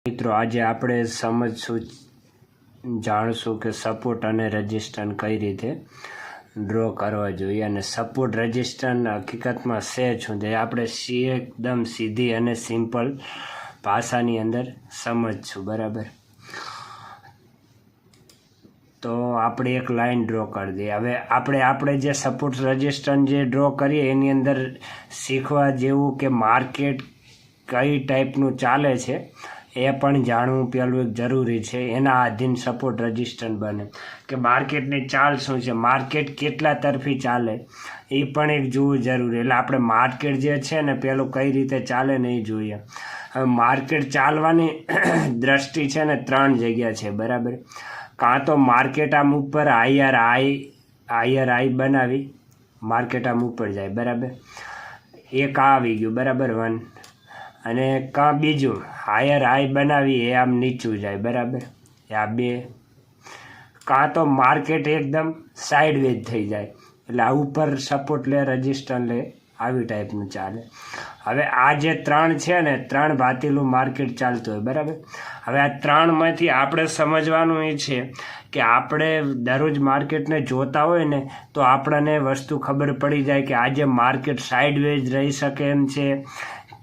મિત્રો આજે આપણે જાણશું કે સપોર્ટ અને રેઝિસ્ટન્સ કઈ રીતે ડ્રો કરવા જોઈએ અને સપોર્ટ રેઝિસ્ટન્સ હકીકતમાં છે શું તે આપણે એકદમ સીધી અને સિમ્પલ ભાષાની અંદર સમજશું બરાબર। તો આપણે એક લાઈન ડ્રો કરી દઈએ। હવે આપણે જે સપોર્ટ રેઝિસ્ટન્સ જે ડ્રો કરીએ એની અંદર શીખવા જેવું કે માર્કેટ કઈ ટાઈપનું ચાલે છે એ પણ જાણવું પહેલું એક જરૂરી છે। એના આધીન સપોર્ટ રેઝિસ્ટન્સ બને કે માર્કેટની ચાલ શું છે, માર્કેટ કેટલા તરફી ચાલે એ પણ એક જોવું જરૂરી। એટલે આપણે માર્કેટ જે છે ને પેલું કઈ રીતે ચાલે ને એ જોઈએ। હવે માર્કેટ ચાલવાની દ્રષ્ટિ છે ને ત્રણ જગ્યા છે બરાબર। કાં તો માર્કેટ આમ ઉપર હાયર હાઈ બનાવી માર્કેટ આમ ઉપર જાય બરાબર, એક આ આવી ગયું બરાબર 1। અને કાં બીજું હાયર હાઈ બનાવી એ આમ નીચું જાય બરાબર, આ 2। કાં તો માર્કેટ એકદમ સાઇડવેજ થઈ જાય એટલે આ ઉપર સપોર્ટ લે રેઝિસ્ટન્સ લે આવી ટાઈપનું ચાલે। હવે આ જે ત્રણ છે ને ત્રણ ભાતીલું માર્કેટ ચાલતું હોય બરાબર। હવે આ ત્રણમાંથી આપણે સમજવાનું એ છે કે આપણે દરરોજ માર્કેટને જોતા હોય ને તો આપણને વસ્તુ ખબર પડી જાય કે આજે માર્કેટ સાઇડવેજ રહી શકે એમ છે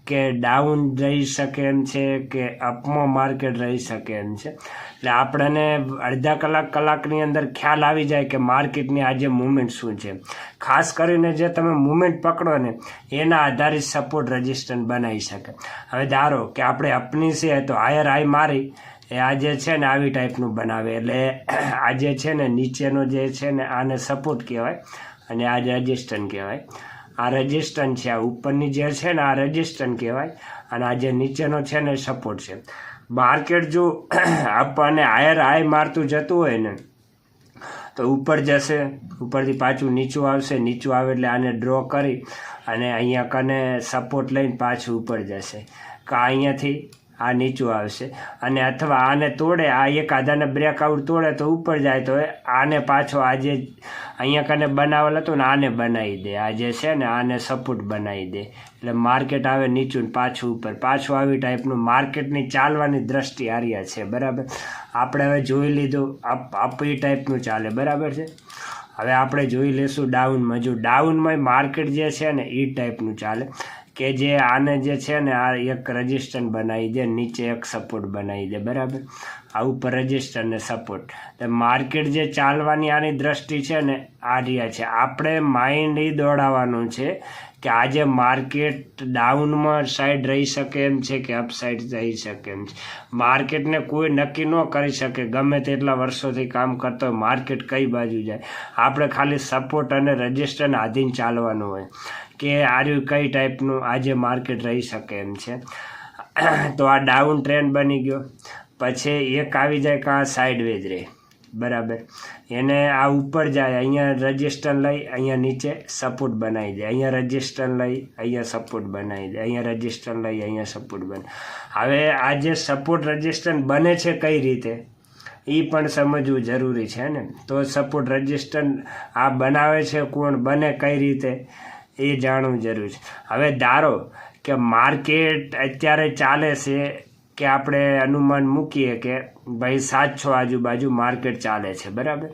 કે ડાઉન રહી શકે એમ છે કે અપમાં માર્કેટ રહી શકે એમ છે। એટલે આપણને અડધા કલાકની અંદર ખ્યાલ આવી જાય કે માર્કેટની આજે મુવમેન્ટ શું છે। ખાસ કરીને જે તમે મુવમેન્ટ પકડો ને એના આધારિત સપોર્ટ રેઝિસ્ટન્સ બનાવી શકે। હવે ધારો કે આપણે અપની છે તો હાયર હાઈ મારી એ આજે છે ને આવી ટાઈપનું બનાવે એટલે આજે છે ને નીચેનો જે છે ને આને સપોર્ટ કહેવાય અને આ રેઝિસ્ટન્સ કહેવાય। આ રેઝિસ્ટન્સ છે, આ ઉપરની જે છે ને આ રેઝિસ્ટન્સ કહેવાય અને આ જે નીચેનો છે ને સપોર્ટ છે। માર્કેટ જો આપણને હાયર હાઈ મારતું જતું હોય ને તો ઉપર જશે, ઉપરથી પાછું નીચું આવશે, નીચું આવે એટલે આને ડ્રો કરી અને અહીંયા કને સપોર્ટ લઈને પાછું ઉપર જશે કાં અહીંયાથી આ નીચું આવશે અને અથવા આને તોડે, આ એક આધાને બ્રેકઆઉટ તોડે તો ઉપર જાય તો આને પાછો આજે અહીંયા કને બનાવેલ હતું ને આને બનાવી દે, આ જે છે ને આને સપોર્ટ બનાવી દે એટલે માર્કેટ આવે નીચું ને પાછું ઉપર, પાછું આવી ટાઈપનું માર્કેટની ચાલવાની દ્રષ્ટિ આર્યા છે બરાબર। આપણે હવે જોઈ લીધું અપ એ ટાઈપનું ચાલે બરાબર છે। હવે આપણે જોઈ લઈશું ડાઉનમાં। જો ડાઉનમાં માર્કેટ જે છે ને એ ટાઈપનું ચાલે કે જે આને જે છે ને આ એક રેઝિસ્ટન્સ બનાવી દે, નીચે એક સપોર્ટ બનાવી દે બરાબર, આ ઉપર રેઝિસ્ટન્સ ને સપોર્ટ। એટલે માર્કેટ જે ચાલવાની આની દ્રષ્ટિ છે ને આ રહ્યા છે। આપણે માઇન્ડ એ દોડાવવાનું છે કે આજે માર્કેટ ડાઉનમાં સાઈડ રહી શકે એમ છે કે અપ સાઈડ રહી શકે એમ છે। માર્કેટને કોઈ નક્કી ન કરી શકે, ગમે તેટલા વર્ષોથી કામ કરતો હોય માર્કેટ કઈ બાજુ જાય, આપણે ખાલી સપોર્ટ અને રેઝિસ્ટન્સ આધીન ચાલવાનું હોય કે આર્યું કઈ ટાઈપનું આજે માર્કેટ રહી શકે એમ છે। તો આ ડાઉન ટ્રેન્ડ બની ગયો, પછી એક આવી જાય કાં સાઇડવેજ રહે બરાબર, એને આ ઉપર જાય અહીંયા રેઝિસ્ટન્સ લઈ અહીંયા નીચે સપોર્ટ બનાવી દે, અહીંયા રેઝિસ્ટન્સ લઈ અહીંયા સપોર્ટ બનાવી દે, અહીંયા રેઝિસ્ટન્સ લઈ અહીંયા સપોર્ટ બને। હવે આ જે સપોર્ટ રેઝિસ્ટન્સ બને છે કઈ રીતે એ પણ સમજવું જરૂરી છે ને। તો સપોર્ટ રેઝિસ્ટન્સ આ બનાવે છે કોણ, બને કઈ રીતે એ જાણવું જરૂરી છે। હવે ધારો કે માર્કેટ અત્યારે ચાલે છે કે આપણે અનુમાન મૂકીએ કે ભાઈ 700 આજુબાજુ માર્કેટ ચાલે છે બરાબર,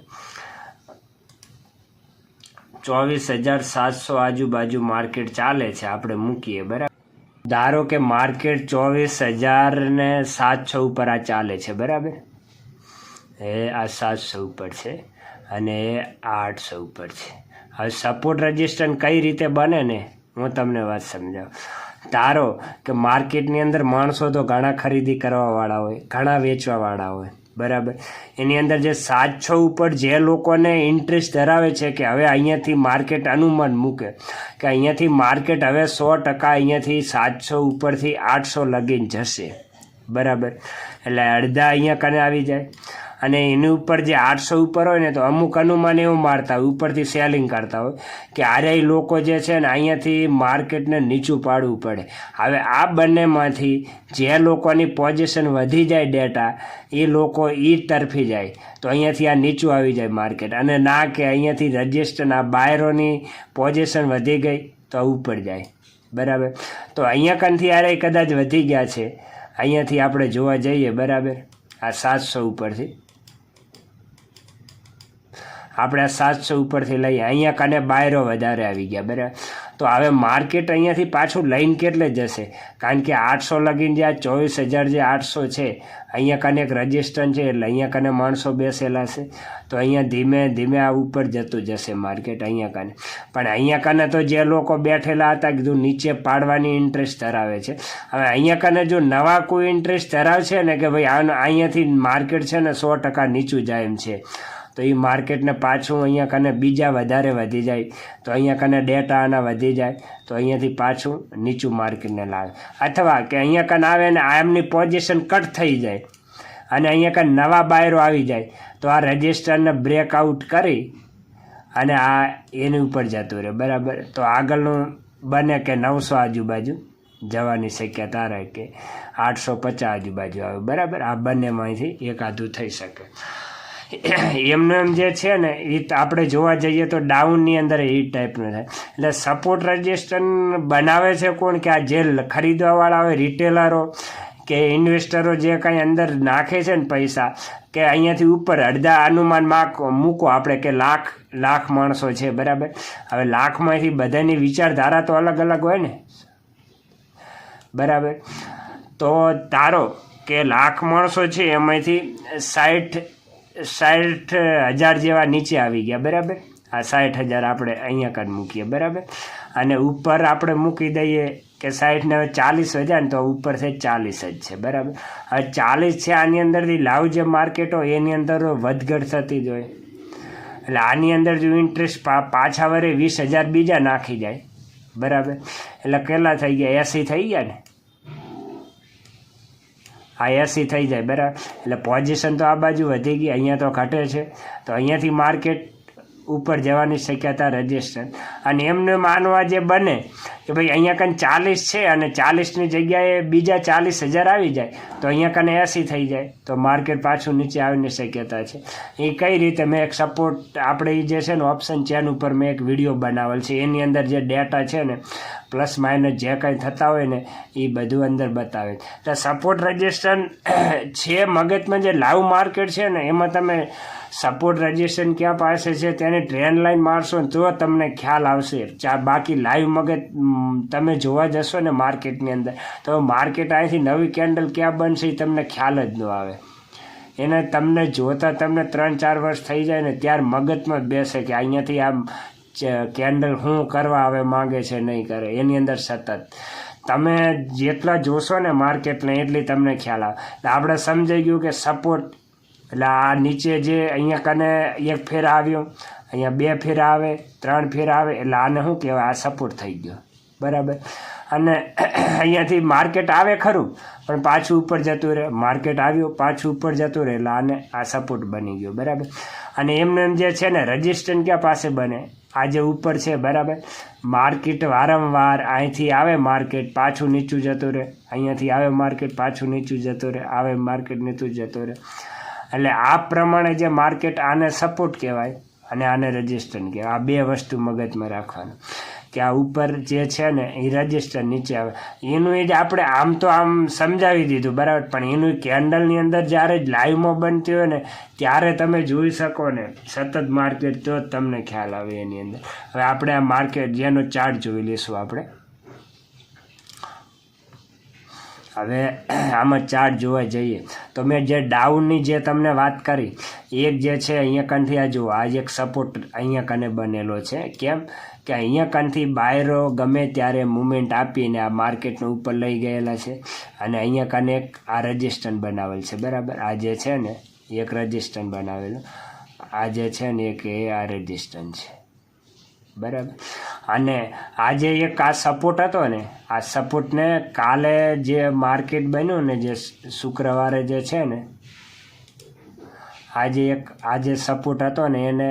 24,700 આજુબાજુ માર્કેટ ચાલે છે આપણે મૂકીએ બરાબર। ધારો કે માર્કેટ 24,700 ઉપર આ ચાલે છે બરાબર, એ આ 700 ઉપર છે અને આ 800 ઉપર છે। હવે સપોર્ટ રેઝિસ્ટન્સ કઈ રીતે બને ને હું તમને વાત સમજાવું। ધારો કે માર્કેટની અંદર માણસો તો ઘણા ખરીદી કરવાવાળા હોય, ઘણા વેચવાવાળા હોય બરાબર, એની અંદર જે 700 ઉપર જે લોકોને ઇન્ટરેસ્ટ ધરાવે છે કે હવે અહીંયાથી માર્કેટ અનુમાન મૂકે કે અહીંયાથી માર્કેટ હવે 100% અહીંયાથી 700 ઉપરથી 800 લગીને જશે બરાબર, એટલે અડધા અહીંયા કને આવી જાય અને એની ઉપર જે 800 ઉપર હોય ને તો અમુક અનુમાન એવું મારતા હોય ઉપરથી સેલિંગ કરતા હોય કે આરે લોકો જે છે ને અહીંયાથી માર્કેટને નીચું પાડવું પડે। હવે આ બંનેમાંથી જે લોકોની પોઝિશન વધી જાય ડેટા એ લોકો એ તરફી જાય તો અહીંયાથી આ નીચું આવી જાય માર્કેટ, અને ના કે અહીંયાથી રેઝિસ્ટન્સ આ બાયરોની પોઝિશન વધી ગઈ તો ઉપર જાય બરાબર। તો અહીંયા કનથી આરે કદાચ વધી ગયા છે અહીંયાથી આપણે જોવા જઈએ બરાબર, આ 700 ઉપરથી આપણે આ 700 ઉપરથી લઈએ, અહીંયા કને બાયરો વધારે આવી ગયા બરાબર. તો હવે માર્કેટ અહીંયાથી પાછું લઈને કેટલે જશે? કારણ કે 800 લગીને જે આ 24,000 જે 800 છે અહીંયા કને એક રજિસ્ટન્સ છે, એટલે અહીંયા કને માણસો બેસેલા છે. તો અહીંયા ધીમે ધીમે આ ઉપર જતું જશે માર્કેટ અહીંયા કને. પણ અહીંયા કને તો જે લોકો બેઠેલા હતા કીધું નીચે પાડવાની ઇન્ટરેસ્ટ ધરાવે છે. હવે અહીંયા કને જો નવા કોઈ ઇન્ટરેસ્ટ ધરાવશે ને કે ભાઈ અહીંયાથી માર્કેટ છે ને 100% નીચું જાય એમ છે, તો એ માર્કેટને પાછું અહીંયા કને બીજા વધારે વધી જાય, તો અહીંયા કને ડેટા આના વધી જાય, તો અહીંયાથી પાછું નીચું માર્કેટને લાવે. અથવા કે અહીંયા કને આવે ને એમની પોઝિશન કટ થઈ જાય અને અહીંયા કને નવા બાયરો આવી જાય, તો આ રજિસ્ટરને બ્રેકઆઉટ કરી અને આ એની ઉપર જતું રહે બરાબર. તો આગળનું બને કે 900 આજુબાજુ જવાની શક્યતા રહે કે 850 આજુબાજુ આવે બરાબર. આ બંનેમાંથી એકાદું થઈ શકે. એમને એમ જે છે ને એ આપણે જોવા જઈએ તો ડાઉનની અંદર એ ટાઈપનું થાય. એટલે સપોર્ટ રજિસ્ટન્સ બનાવે છે કોણ? કે આ જે ખરીદવાવાળા હોય, રિટેલરો કે ઇન્વેસ્ટરો જે કાંઈ અંદર નાખે છે ને પૈસા, કે અહીંયાથી ઉપર અડધા અનુમાન મૂકો આપણે કે લાખ માણસો છે બરાબર. હવે લાખમાંથી બધાની વિચારધારા તો અલગ અલગ હોય ને બરાબર. તો ધારો કે લાખ માણસો છે એમાંથી 60,000 જેવા નીચે આવી ગયા બરાબર. આ 60,000 આપણે અહીંયા કાઢ મૂકીએ બરાબર. અને ઉપર આપણે મૂકી દઈએ કે 60 ને હવે 40 વધ્યા ને તો ઉપરથી 40 જ છે બરાબર. હવે 40 છે, આની અંદરથી લાવ જે માર્કેટ હોય એની અંદર વધઘટ થતી જ હોય. એટલે આની અંદર જો ઇન્ટરેસ્ટ પાછા વરે 20,000 બીજા નાખી જાય બરાબર. એટલે કેટલા થઈ ગયા? 80 થઈ ગયા ને. આ 80 થઈ જાય બરાબર. એટલે પોઝિશન તો આ બાજુ વધી ગઈ, અહીંયા તો ઘટે છે. તો અહીંયાથી માર્કેટ ઉપર જવાની શક્યતા રજિસ્ટર. અને એમને માનવા જે બને કે ભાઈ અહીંયા કને 40 છે અને 40ની જગ્યાએ બીજા 40,000 આવી જાય, તો અહીંયા કને 80 થઈ જાય, તો માર્કેટ પાછું નીચે આવવાની શક્યતા છે. એ કઈ રીતે? મેં એક સપોર્ટ આપણે એ જે છે ને ઓપ્શન ચેન ઉપર મેં એક વિડીયો બનાવેલ છે, એની અંદર જે ડેટા છે ને પ્લસ માઇનસ જે કંઈ થતા હોય ને એ બધું અંદર બતાવે. તો સપોર્ટ રજિસ્ટર છે મગજમાં જે લાઈવ માર્કેટ છે ને એમાં તમે સપોર્ટ રજિસ્ટર ક્યાં પાસે છે તેની ટ્રેન્ડ લાઈન મારશો ને તો તમને ખ્યાલ આવશે. બાકી લાઈવ મગજ તમે જોવા જશો ને માર્કેટની અંદર તો માર્કેટ અહીંથી નવી કેન્ડલ ક્યાં બનશે એ તમને ખ્યાલ જ ન આવે. એને તમને જોતા તમને 3-4 વર્ષ થઈ જાય ને ત્યાર મગજમાં બેસે કે અહીંયાથી આમ કેન્ડલ શું કરવા હવે માગે છે નહીં કરે. એની અંદર સતત તમે જેટલા જોશો ને માર્કેટને એટલી તમને ખ્યાલ આવે. આપણે સમજાઈ ગયું કે સપોર્ટ એટલે આ નીચે જે અહીંયા કને એક ફેર આવ્યો, અહીંયા 2 ફેર આવે, 3 ફેર આવે, એટલે આને શું કહેવાય? આ સપોર્ટ થઈ ગયો બરાબર. અને અહીંયાથી માર્કેટ આવે ખરું પણ પાછું ઉપર જતું રહે, માર્કેટ આવ્યું પાછું ઉપર જતું રહે, એટલે આને આ સપોર્ટ બની ગયો બરાબર. અને એમને જે છે ને રજિસ્ટન્સ ક્યાં પાસે બને? આ જે ઉપર છે બરાબર. માર્કેટ વારંવાર અહીંથી આવે, માર્કેટ પાછું નીચું જતું રહે, અહીંયાથી આવે માર્કેટ પાછું નીચું જતું રહે, આવે માર્કેટ નીચું જતું રહે. એટલે આ પ્રમાણે જે માર્કેટ આને સપોર્ટ કહેવાય અને આને રજિસ્ટન્સ કહેવાય. આ 2 વસ્તુ મગજમાં રાખવાનું કે આ ઉપર જે છે ને એ રજિસ્ટર નીચે આવે. એનું એ જ આપણે આમ તો આમ સમજાવી દીધું બરાબર, પણ એનું કેન્ડલની અંદર જ્યારે જ લાઈવમાં બનતી હોય ને ત્યારે તમે જોઈ શકો ને સતત માર્કેટ, તો જ તમને ખ્યાલ આવે એની અંદર. હવે આપણે આ માર્કેટ જેનો ચાર્ટ જોઈ લઈશું આપણે. હવે આમાં ચાર્ટ જોવા જઈએ તો મેં જે ડાઉનની જે તમને વાત કરી, એક જે છે અહીંયા કનથી આ જુઓ, આ એક સપોર્ટ અહીંયા કને બનેલો છે. કેમ કે અહીંયા કનથી બાયરો ગમે ત્યારે મુવમેન્ટ આપીને આ માર્કેટને ઉપર લઈ ગયેલા છે. અને અહીંયા કને એક આ રજિસ્ટન્સ બનાવેલ છે બરાબર. આ જે છે ને એક રજિસ્ટન્સ બનાવેલું, આ જે છે ને એક એ આ રજિસ્ટન્સ છે બરાબર. અને આજે એક આ સપોર્ટ હતો ને, આ સપોર્ટને કાલે જે માર્કેટ બન્યું ને જે શુક્રવારે જે છે ને, આજે સપોર્ટ હતો ને એને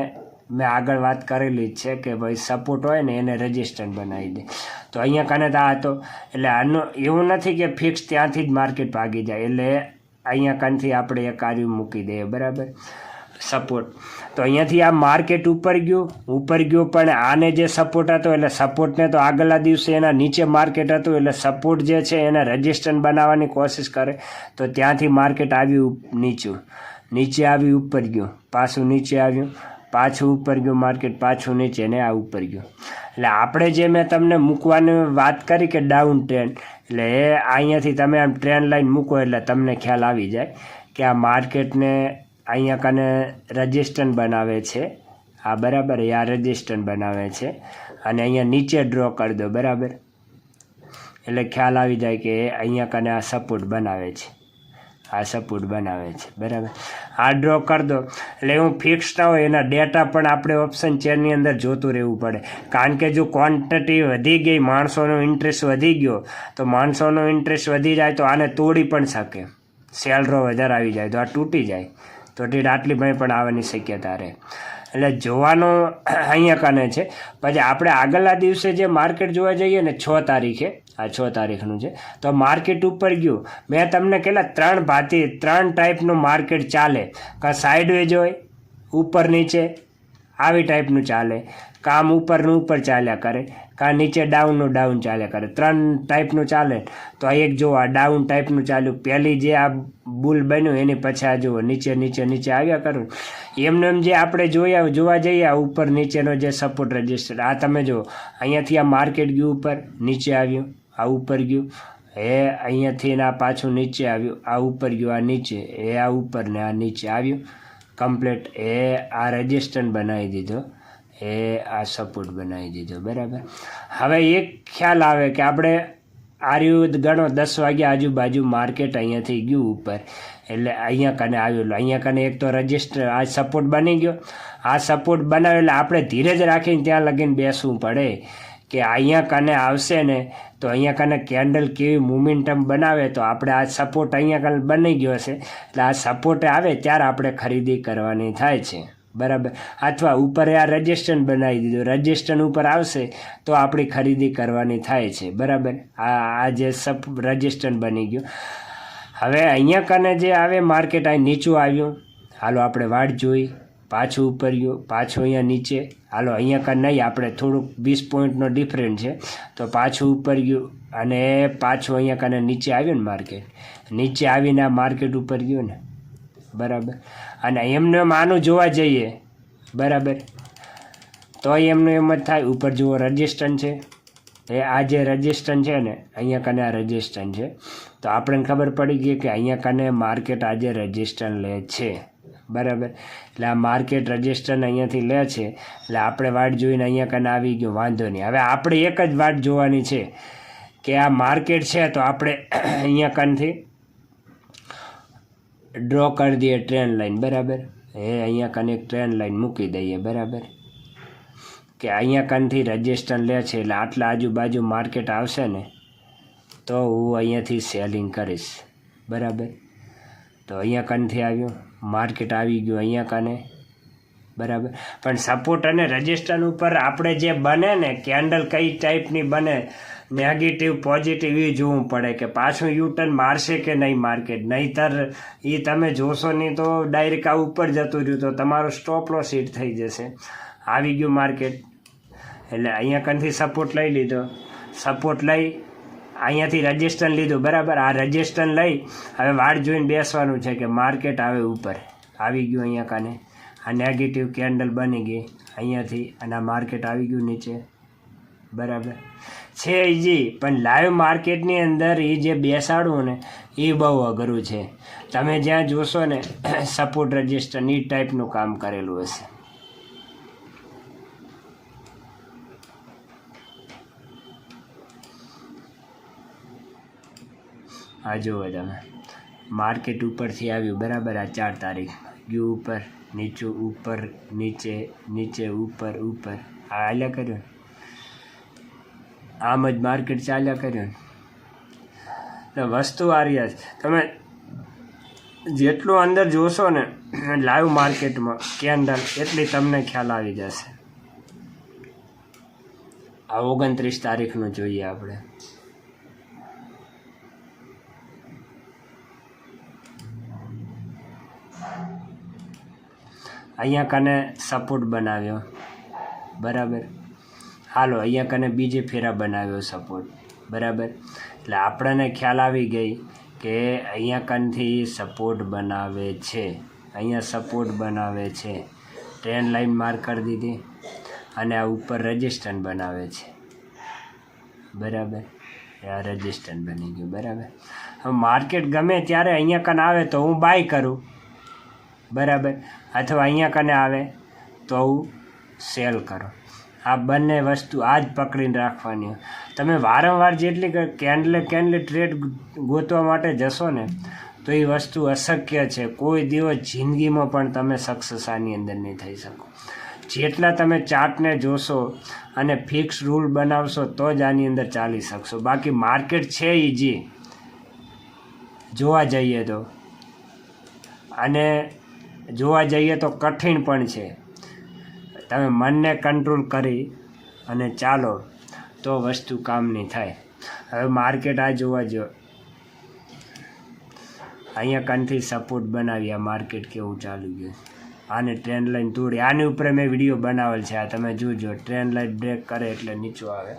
મેં આગળ વાત કરેલી જ છે કે ભાઈ સપોર્ટ હોય ને એને રજિસ્ટન્સ બનાવી દે. તો અહીંયા કને તો આ હતો, એટલે આનું એવું નથી કે ફિક્સ ત્યાંથી જ માર્કેટ ભાગી જાય. એટલે અહીંયા કનથી આપણે એક કાર્ય મૂકી દઈએ બરાબર. સપોર્ટ. તો અહીંયાથી આ માર્કેટ ઉપર ગયું પણ આને જે સપોર્ટ હતો એટલે સપોર્ટને તો આગલા દિવસે એના નીચે માર્કેટ હતું એટલે સપોર્ટ જે છે એને રેઝિસ્ટન્સ બનાવવાની કોશિશ કરે. તો ત્યાંથી માર્કેટ આવ્યું નીચે આવ્યું ઉપર ગયું, પાછું નીચે આવ્યું, પાછું ઉપર ગયું માર્કેટ, પાછું નીચે ને આ ઉપર ગયું. એટલે આપણે જે મેં તમને મૂકવાની વાત કરી કે ડાઉન ટ્રેન્ડ, એટલે એ અહીંયાથી તમે આમ ટ્રેન્ડ લાઈન મૂકો એટલે તમને ખ્યાલ આવી જાય કે આ માર્કેટને અહીંયા કને રેઝિસ્ટન્સ બનાવે છે આ, બરાબર. આ રેઝિસ્ટન્સ બનાવે છે અને અહીંયા નીચે ડ્રો કરી દો, બરાબર. એટલે ખ્યાલ આવી જાય કે અહીંયા કને આ સપોર્ટ બનાવે છે, આ સપોર્ટ બનાવે છે, બરાબર. આ ડ્રો કરી દો એટલે એવું ફિક્સ ના હોય, એના ડેટા પણ આપણે ઓપ્શન ચેરની અંદર જોતું રહેવું પડે. કારણ કે જો ક્વોન્ટિટી વધી ગઈ, માણસોનો ઇન્ટરેસ્ટ વધી ગયો, તો માણસોનો ઇન્ટરેસ્ટ વધી જાય તો આને તોડી પણ શકે. સેલ રો વધારે આવી જાય તો આ તૂટી જાય, તો ટીડ આટલી ભાઈ પણ આવવાની શક્યતા રહે. એટલે જોવાનું અહીંયા કને છે. પછી આપણે આગળના દિવસે જે માર્કેટ જોવા જઈએ ને 6 તારીખે, આ 6 તારીખનું છે, તો માર્કેટ ઉપર ગયું. મેં તમને કેટલા 3 ટાઈપનું માર્કેટ ચાલે. કાં સાઇડવેજ હોય, ઉપર નીચે આવી ટાઈપનું ચાલે, કામ ઉપરનું ઉપર ચાલ્યા કરે, કાં નીચે ડાઉનનું ડાઉન ચાલ્યા કરે. 3 ટાઈપનું ચાલે. તો આ એક જો આ ડાઉન ટાઈપનું ચાલ્યું, પહેલી જે આ બુલ બન્યું એની પછી આ જુઓ નીચે નીચે નીચે આવ્યા કરું. એમને એમ જે આપણે જોવા જઈએ આ ઉપર નીચેનો જે સપોર્ટ રજિસ્ટર, આ તમે જુઓ અહીંયાથી આ માર્કેટ ગયું ઉપર, નીચે આવ્યું, આ ઉપર ગયું, અહીંયાથી આ પાછું નીચે આવ્યું, આ ઉપર ગયું, આ નીચે, આ ઉપર ને આ નીચે આવ્યું કમ્પ્લીટ. આ રજિસ્ટન્સ બનાવી દીધો, આ સપોર્ટ બનાવી દીધો, બરાબર. હવે એક ખ્યાલ આવે કે આપણે આર્યું ગણો 10 વાગ્યા આજુબાજુ માર્કેટ અહીંયાથી ગયું ઉપર, એટલે અહીંયા કને આવ્યું. અહીંયા કને એક તો રજિસ્ટર આ સપોર્ટ બની ગયો. આ સપોર્ટ બનાવ્યો એટલે આપણે ધીરજ રાખીને ત્યાં લગીને બેસવું પડે કે અહીંયા કને આવશે ને તો અહીંયા કને કેન્ડલ કેવી મોમેન્ટમ બનાવે, તો આપણે આ સપોર્ટ અહીંયા કને બની ગયો છે એટલે આ સપોર્ટ આવે ત્યારે આપણે ખરીદી કરવાની થાય છે, બરાબર. અથવા ઉપર આ રજિસ્ટન્સ બનાવી દીધું, રજિસ્ટન્સ ઉપર આવશે તો આપણી ખરીદી કરવાની થાય છે, બરાબર. આ જે રજિસ્ટન્સ બની ગયું. હવે અહીંયા કને જે આવે માર્કેટ આ નીચું આવ્યું, હાલો આપણે વાટ જોઈ, પાછું ઉપર ગયું, પાછું અહીંયા નીચે, હાલો અહીંયા કને નહીં, આપણે થોડુંક 20 પોઈન્ટનો ડિફરન્ટ છે, તો પાછું ઉપર ગયું અને પાછું અહીંયા કને નીચે આવ્યું ને માર્કેટ, નીચે આવીને આ માર્કેટ ઉપર ગયું ને, બરાબર. અને એમને આનું જોવા જઈએ, બરાબર, તો એમનું એમ જ થાય. ઉપર જુઓ રજિસ્ટન્સ છે, આ જે રજિસ્ટન્સ છે ને અહીંયા કને આ રજિસ્ટન્સ છે, તો આપણને ખબર પડી ગઈ કે અહીંયા કને માર્કેટ આજે રજિસ્ટન્સ લે છે, બરાબર. એટલે આ માર્કેટ રજિસ્ટન્સ અહીંયાથી લે છે એટલે આપણે વાટ જોઈને અહીંયા કને આવી ગયું, વાંધો નહીં. હવે આપણે એક જ વાટ જોવાની છે કે આ માર્કેટ છે તો આપણે અહીંયા કનથી ડ્રો કરી દઈએ ટ્રેન્ડ લાઈન, બરાબર. અહીંયા કને એક ટ્રેન્ડ લાઈન મૂકી દઈએ, બરાબર, કે અહીંયા કનથી રજિસ્ટન્સ લે છે એટલે આટલા આજુબાજુ માર્કેટ આવશે ને તો હું અહીંયાથી સેલિંગ કરીશ, બરાબર. તો અહીંયા કનથી આવ્યું, માર્કેટ આવી ગયું અહીંયા કને, બરાબર. પણ સપોર્ટ અને રજિસ્ટન્સ ઉપર આપણે જે બને ને કેન્ડલ કઈ ટાઈપની બને, નેગેટિવ પોઝિટિવ એ જોવું પડે કે પાછું યુટર્ન મારશે કે નહીં માર્કેટ. નહીંતર એ તમે જોશો નહીં તો ડાયરેક્ટ આ ઉપર જતું રહ્યું તો તમારો સ્ટોપ લોસ હિટ થઈ જશે. આવી ગયું માર્કેટ એટલે અહીંયા કનથી સપોર્ટ લઈ લીધો, સપોર્ટ લઈ અહીંયાથી રજિસ્ટન્સ લીધું, બરાબર. આ રજિસ્ટન્સ લઈ હવે વાટ જોઈને બેસવાનું છે કે માર્કેટ આવે ઉપર, આવી ગયું અહીંયા કને, આ નેગેટિવ કેન્ડલ બની ગઈ અહીંયાથી અને આ માર્કેટ આવી ગયું નીચે, બરાબર છે ઈજી. પણ લાઈવ માર્કેટની અંદર એ જે બેસાડવું ને એ બહુ અઘરું છે. તમે જ્યાં જોશો ને સપોર્ટ રજિસ્ટર એ ટાઈપનું કામ કરેલું હશે. આ જુઓ તમે માર્કેટ ઉપરથી આવ્યું, બરાબર. આ 4 તારીખ ગયું ઉપર, નીચું, ઉપર, નીચે, નીચે, ઉપર, ઉપર, આ હાલ્યા કર્યું, આમ જ માર્કેટ ચાલ્યા કર્યું. વસ્તુ આ રહ્યા છે, તમે જેટલું અંદર જોશો ને લાઈવ માર્કેટમાં કેન્ડલ એટલી તમને ખ્યાલ આવી જશે. આ 29 તારીખનું જોઈએ આપણે. અહીંયા કને સપોર્ટ બનાવ્યો, બરાબર. હાલો અહીંયા કને બીજે ફેરા બનાવ્યો સપોર્ટ, બરાબર. એટલે આપણને ખ્યાલ આવી ગઈ કે અહીંયા કનથી સપોર્ટ બનાવે છે, અહીંયા સપોર્ટ બનાવે છે, ટ્રેન્ડ લાઈન માર્ક કરી દીધી અને આ ઉપર રેઝિસ્ટન્સ બનાવે છે, બરાબર. આ રેઝિસ્ટન્સ બની ગયું, બરાબર. હવે માર્કેટ ગમે ત્યારે અહીંયા કને આવે તો હું બાય કરું, બરાબર, અથવા અહીંયા કને આવે તો હું સેલ કરું. આ બંને વસ્તુ આ જ પકડીને રાખવાની. તમે વારંવાર જેટલી કેન્ડલે ટ્રેડ ગોતવા માટે જશો ને તો એ વસ્તુ અશક્ય છે. કોઈ દિવસ જિંદગીમાં પણ તમે સક્સેસ આની અંદર નહીં થઈ શકો. જેટલા તમે ચાર્ટને જોશો અને ફિક્સ રૂલ બનાવશો તો જ આની અંદર ચાલી શકશો. બાકી માર્કેટ છે ઈજી જોવા જઈએ તો, અને જોવા જઈએ તો કઠિન પણ છે. તમે મનને કંટ્રોલ કરી અને ચાલો તો વસ્તુ કામની થાય. હવે માર્કેટ આ જોવા જો, અહીંયા કનથી સપોર્ટ બનાવી, આ માર્કેટ કેવું ચાલુ ગયું, આને ટ્રેન્ડ લાઈન તોડી, આની ઉપર મેં વિડીયો બનાવેલ છે, આ તમે જોજો. ટ્રેન્ડ લાઈન બ્રેક કરે એટલે નીચું આવે,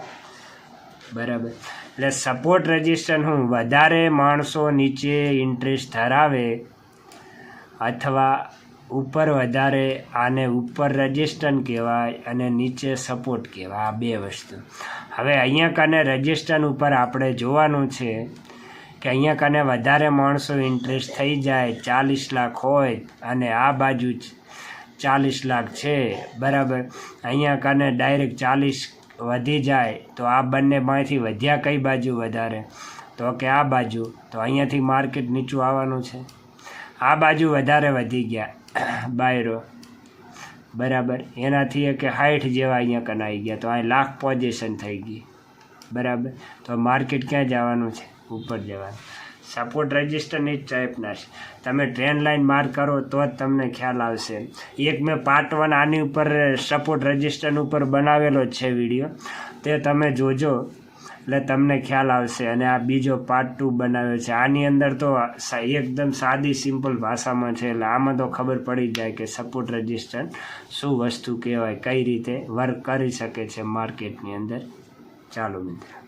બરાબર. એટલે સપોર્ટ રેઝિસ્ટન્સ હું વધારે માણસો નીચે ઇન્ટરેસ્ટ ધરાવે અથવા ઉપર વધારે, આને ઉપર રેઝિસ્ટન્સ કહેવાય અને નીચે સપોર્ટ કહેવાય, આ બે વસ્તુ. હવે અહીંયા કને રેઝિસ્ટન્સ ઉપર આપણે જોવાનું છે કે અહીંયા કને વધારે માણસો ઇન્ટરેસ્ટ થઈ જાય, 40 લાખ હોય અને આ બાજુ 40 લાખ છે, બરાબર. અહીંયા કને ડાયરેક્ટ 40 વધી જાય તો આ બંનેમાંથી વધ્યા કઈ બાજુ વધારે, તો કે આ બાજુ. તો અહીંયાથી માર્કેટ નીચું આવવાનું છે. આ બાજુ વધારે વધી ગયા બાયરો, બરાબર. એનાથી કે 60 જેવા અહીંયા કને આવી ગયા, તો અહીં લાખ પોઝિશન થઈ ગઈ, બરાબર. તો માર્કેટ ક્યાં જવાનું છે? ઉપર જવાનું. સપોર્ટ રેઝિસ્ટન્સ એ જ ટાઈપના છે. તમે ટ્રેન્ડ લાઈન માર્ક કરો તો જ તમને ખ્યાલ આવશે. એક મેં પાર્ટ 1 આની ઉપર સપોર્ટ રેઝિસ્ટન્સ ઉપર બનાવેલો જ છે વિડીયો, તે તમે જોજો એટલે તમને ખ્યાલ આવશે. અને આ બીજો પાર્ટ 2 બનાવ્યો છે. આની અંદર તો એકદમ સાદી સિમ્પલ ભાષામાં છે, એટલે આમાં તો ખબર પડી જાય કે સપોર્ટ રેઝિસ્ટન્સ શું વસ્તુ કહેવાય, કઈ રીતે વર્ક કરી શકે છે માર્કેટની અંદર. ચાલો મિત્રો.